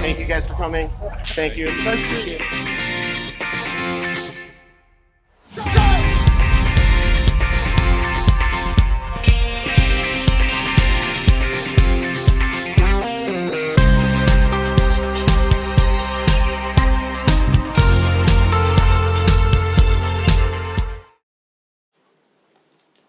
Thank you guys for coming. Thank you. Appreciate it.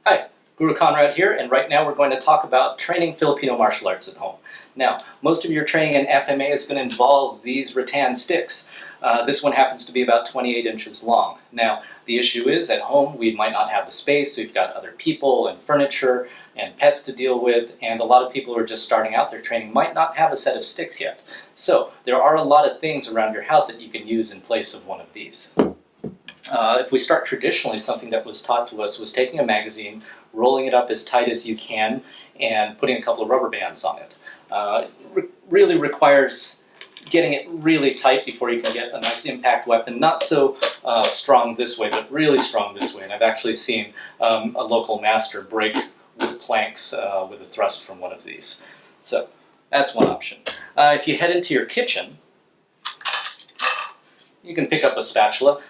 Hi, Guro Conrad here, and right now we're going to talk about training Filipino martial arts at home. Now, most of your training in FMA is going to involve these rattan sticks. This one happens to be about 28 inches long. Now, the issue is at home we might not have the space, so we've got other people and furniture and pets to deal with, and a lot of people who are just starting out their training might not have a set of sticks yet. So, there are a lot of things around your house that you can use in place of one of these. If we start traditionally, something that was taught to us was taking a magazine, rolling it up as tight as you can, and putting a couple of rubber bands on it. Really requires getting it really tight before you can get a nice impact weapon. Not so strong this way, but really strong this way. And I've actually seen a local master break wood planks with a thrust from one of these. So that's one option. If you head into your kitchen, you can pick up a spatula.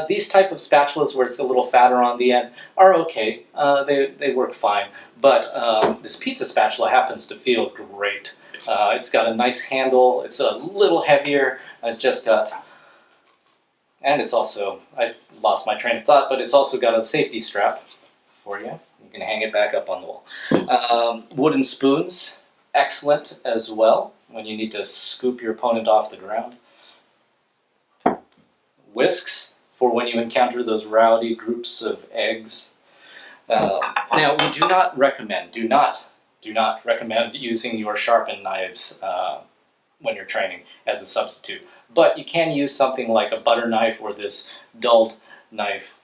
These type of spatulas where it's a little fatter on the end are okay. They work fine. But this pizza spatula happens to feel great. It's got a nice handle. It's a little heavier. It's just got, and it's also, I lost my train of thought, but it's also got a safety strap for you. You can hang it back up on the wall. Wooden spoons, excellent as well when you need to scoop your opponent off the ground. Whisks for when you encounter those rowdy groups of eggs. Now, we do not recommend using your sharpened knives when you're training as a substitute. But you can use something like a butter knife or this dulled knife.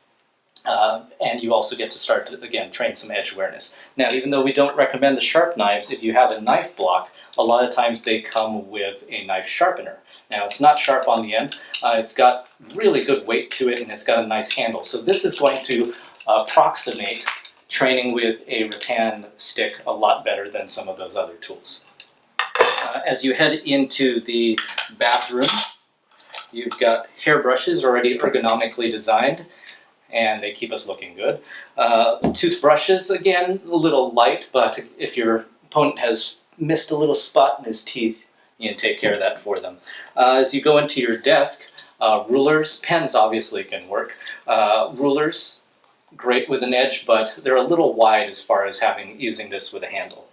And you also get to start to, again, train some edge awareness. Now, even though we don't recommend the sharp knives, if you have a knife block, a lot of times they come with a knife sharpener. Now, it's not sharp on the end. It's got really good weight to it, and it's got a nice handle. So this is going to approximate training with a rattan stick a lot better than some of those other tools. As you head into the bathroom, you've got hairbrushes already ergonomically designed, and they keep us looking good. Toothbrushes, again, a little light, but if your opponent has missed a little spot in his teeth, you can take care of that for them. As you go into your desk, rulers, pens obviously can work. Rulers, great with an edge, but they're a little wide as far as using this with a handle.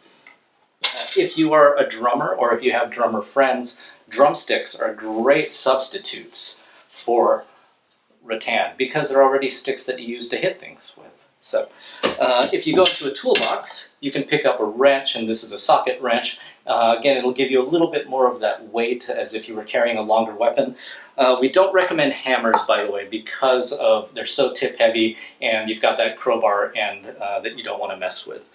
If you are a drummer or if you have drummer friends, drumsticks are great substitutes for rattan because they're already sticks that you use to hit things with. So if you go into a toolbox, you can pick up a wrench, and this is a socket wrench. Again, it'll give you a little bit more of that weight as if you were carrying a longer weapon. We don't recommend hammers, by the way, because they're so tip heavy and you've got that crowbar end that you don't want to mess with.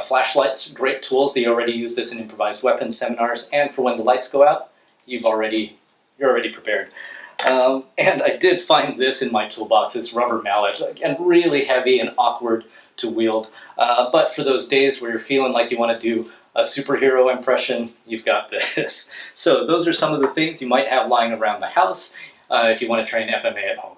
Flashlights, great tools. They already use this in improvised weapons seminars, and for when the lights go out, you're already prepared. And I did find this in my toolbox, this rubber mallet, again, really heavy and awkward to wield. But for those days where you're feeling like you want to do a superhero impression, you've got this. So those are some of the things you might have lying around the house if you want to train FMA at home.